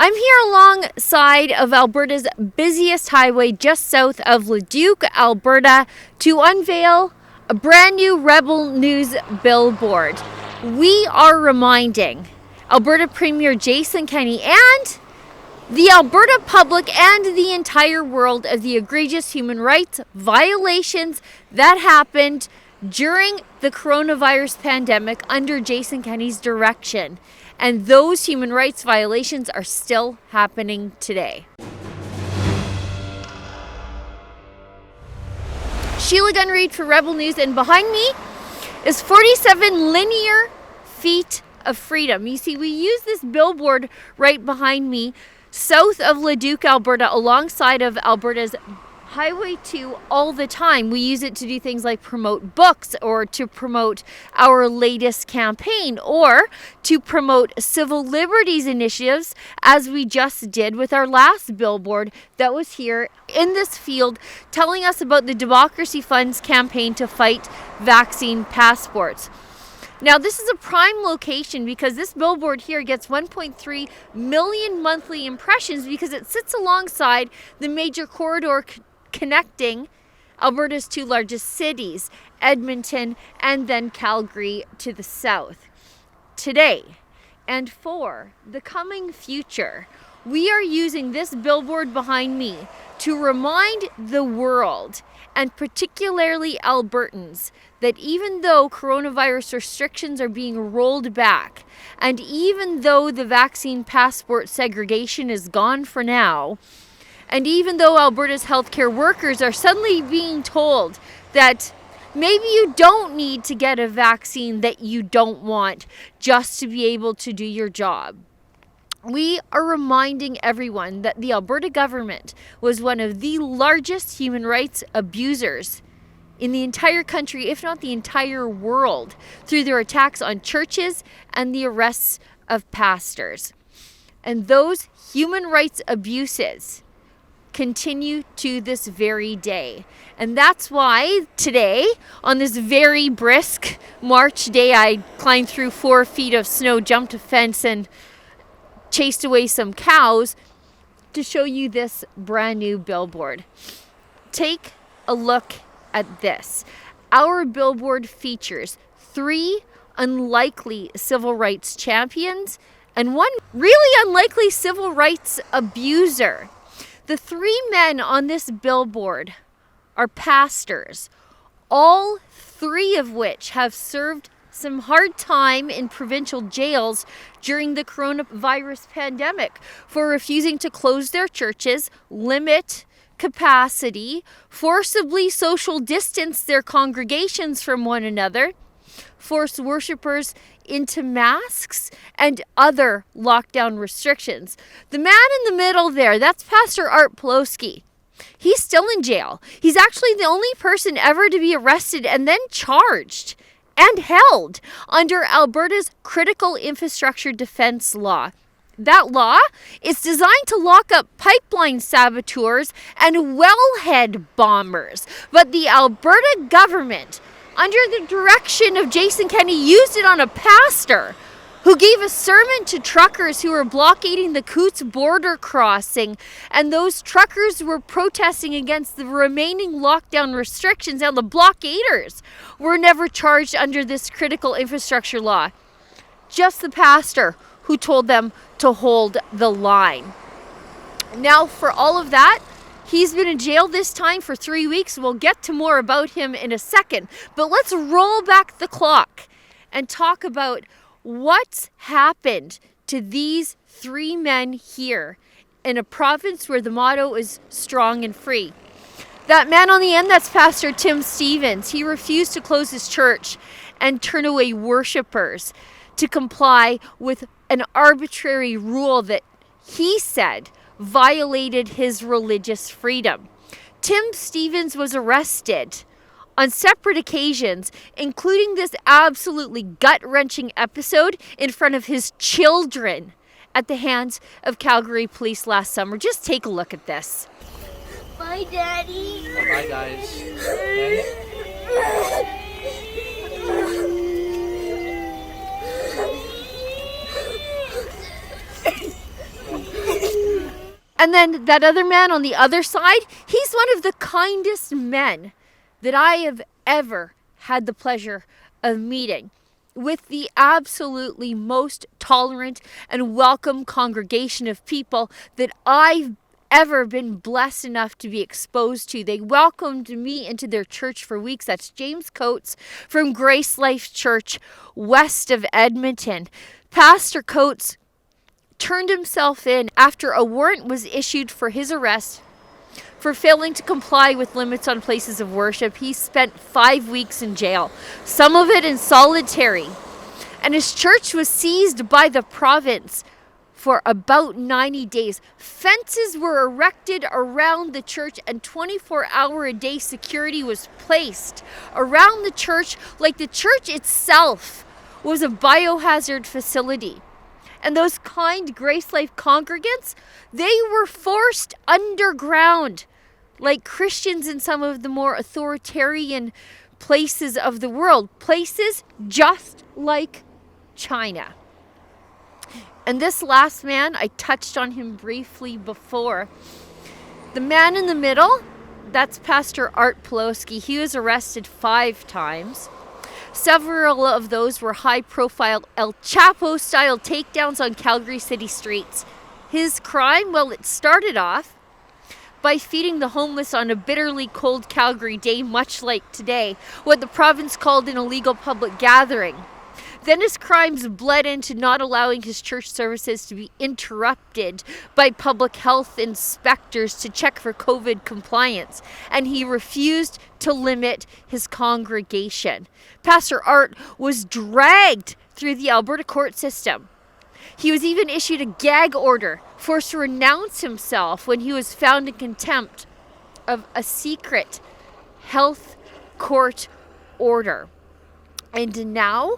I'm here alongside of Alberta's busiest highway just south of Leduc, Alberta, to unveil a brand new Rebel News billboard. We are reminding Alberta Premier Jason Kenney and the Alberta public and the entire world of the egregious human rights violations that happened during the coronavirus pandemic under Jason Kenney's direction. And those human rights violations are still happening today. Sheila Gunn Reid for Rebel News, and behind me is 47 linear feet of freedom. You see, we use this billboard right behind me south of Leduc, Alberta, alongside of Alberta's Highway 2 all the time. We use it to do things like promote books, or to promote our latest campaign, or to promote civil liberties initiatives, as we just did with our last billboard that was here in this field telling us about the Democracy Fund's campaign to fight vaccine passports. Now, this is a prime location because this billboard here gets 1.3 million monthly impressions because it sits alongside the major corridor connecting Alberta's two largest cities, Edmonton and then Calgary to the south. Today, and for the coming future, we are using this billboard behind me to remind the world, and particularly Albertans, that even though coronavirus restrictions are being rolled back, and even though the vaccine passport segregation is gone for now, and even though Alberta's healthcare workers are suddenly being told that maybe you don't need to get a vaccine that you don't want just to be able to do your job, we are reminding everyone that the Alberta government was one of the largest human rights abusers in the entire country, if not the entire world, through their attacks on churches and the arrests of pastors. And those human rights abuses continue to this very day. And that's why today, on this very brisk March day, I climbed through 4 feet of snow, jumped a fence, and chased away some cows to show you this brand new billboard. Take a look at this. Our billboard features 3 unlikely civil rights champions and 1 really unlikely civil rights abuser. The 3 men on this billboard are pastors, all 3 of which have served some hard time in provincial jails during the coronavirus pandemic for refusing to close their churches, limit capacity, forcibly social distance their congregations from one another, force worshipers into masks, and other lockdown restrictions. The man in the middle there, that's Pastor Art Ploski. He's still in jail. He's actually the only person ever to be arrested and then charged and held under Alberta's Critical Infrastructure Defense Law. That law is designed to lock up pipeline saboteurs and wellhead bombers. But the Alberta government, under the direction of Jason Kenney, used it on a pastor who gave a sermon to truckers who were blockading the Coots border crossing, and those truckers were protesting against the remaining lockdown restrictions, and the blockaders were never charged under this critical infrastructure law. Just the pastor who told them to hold the line. Now, for all of that, he's been in jail this time for 3 weeks. We'll get to more about him in a second. But let's roll back the clock and talk about what's happened to these 3 men here in a province where the motto is strong and free. That man on the end, that's Pastor Tim Stevens. He refused to close his church and turn away worshipers to comply with an arbitrary rule that he said violated his religious freedom. Tim Stevens was arrested on separate occasions, including this absolutely gut-wrenching episode in front of his children at the hands of Calgary police last summer. Just take a look at this. Bye, Daddy. Bye, guys. Okay. And then that other man on the other side, he's one of the kindest men that I have ever had the pleasure of meeting, with the absolutely most tolerant and welcome congregation of people that I've ever been blessed enough to be exposed to. They welcomed me into their church for weeks. That's James Coates from Grace Life Church west of Edmonton. Pastor Coates turned himself in after a warrant was issued for his arrest for failing to comply with limits on places of worship. He spent 5 weeks in jail, some of it in solitary. And his church was seized by the province for about 90 days. Fences were erected around the church and 24-hour-a-day security was placed around the church, like the church itself was a biohazard facility. And those kind Grace Life congregants, they were forced underground, like Christians in some of the more authoritarian places of the world, places just like China. And this last man, I touched on him briefly before. The man in the middle, that's Pastor Art Pawlowski. He was arrested 5 times. Several of those were high-profile El Chapo-style takedowns on Calgary city streets. His crime, well, it started off by feeding the homeless on a bitterly cold Calgary day, much like today, what the province called an illegal public gathering. Then his crimes bled into not allowing his church services to be interrupted by public health inspectors to check for COVID compliance, and he refused to limit his congregation. Pastor Art was dragged through the Alberta court system. He was even issued a gag order, forced to renounce himself when he was found in contempt of a secret health court order. And now,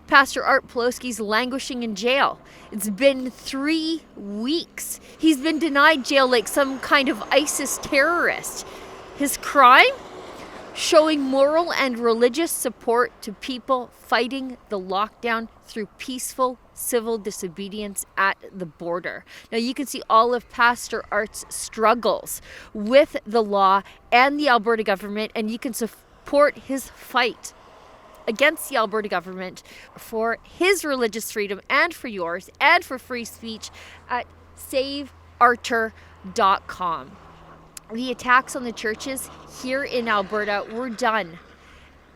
Pastor Art Pawlowski's languishing in jail. It's been 3 weeks. He's been denied jail like some kind of ISIS terrorist. His crime? Showing moral and religious support to people fighting the lockdown through peaceful civil disobedience at the border. Now you can see all of Pastor Art's struggles with the law and the Alberta government, and you can support his fight against the Alberta government for his religious freedom and for yours and for free speech at savearter.com. The attacks on the churches here in Alberta were done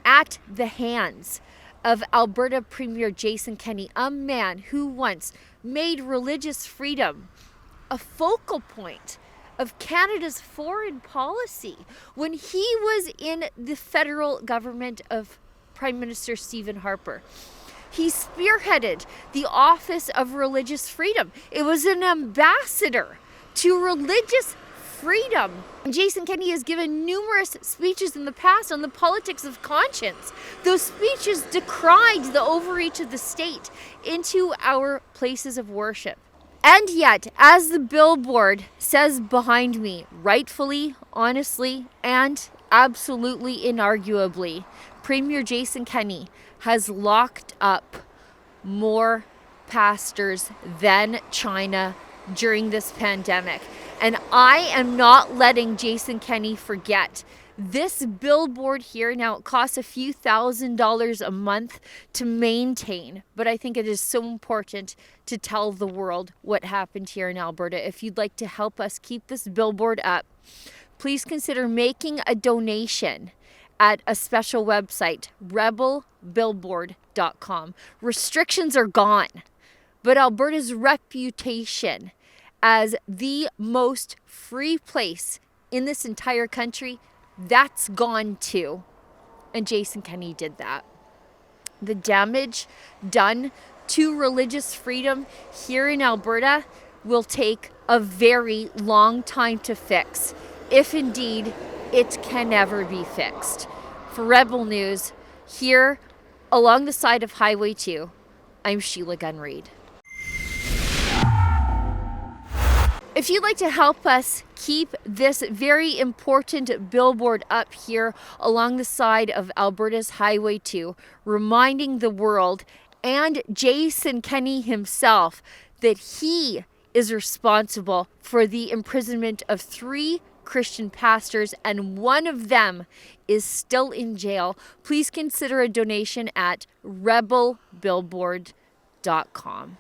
at the hands of Alberta Premier Jason Kenney, a man who once made religious freedom a focal point of Canada's foreign policy when he was in the federal government of Prime Minister Stephen Harper. He spearheaded the Office of Religious Freedom. It was an ambassador to religious freedom. Jason Kenney has given numerous speeches in the past on the politics of conscience. Those speeches decried the overreach of the state into our places of worship. And yet, as the billboard says behind me, rightfully, honestly, and absolutely inarguably, Premier Jason Kenney has locked up more pastors than China during this pandemic. And I am not letting Jason Kenney forget. This billboard here, now it costs a few $1,000s a month to maintain, but I think it is so important to tell the world what happened here in Alberta. If you'd like to help us keep this billboard up, please consider making a donation at a special website, rebelbillboard.com. Restrictions are gone, but Alberta's reputation as the most free place in this entire country, that's gone too. And Jason Kenney did that. The damage done to religious freedom here in Alberta will take a very long time to fix, if indeed it can ever be fixed. For Rebel News, here along the side of Highway 2, I'm Sheila Gunn Reid. If you'd like to help us keep this very important billboard up here along the side of Alberta's Highway 2, reminding the world and Jason Kenney himself that he is responsible for the imprisonment of 3 Christian pastors, and one of them is still in jail. Please consider a donation at rebelbillboard.com.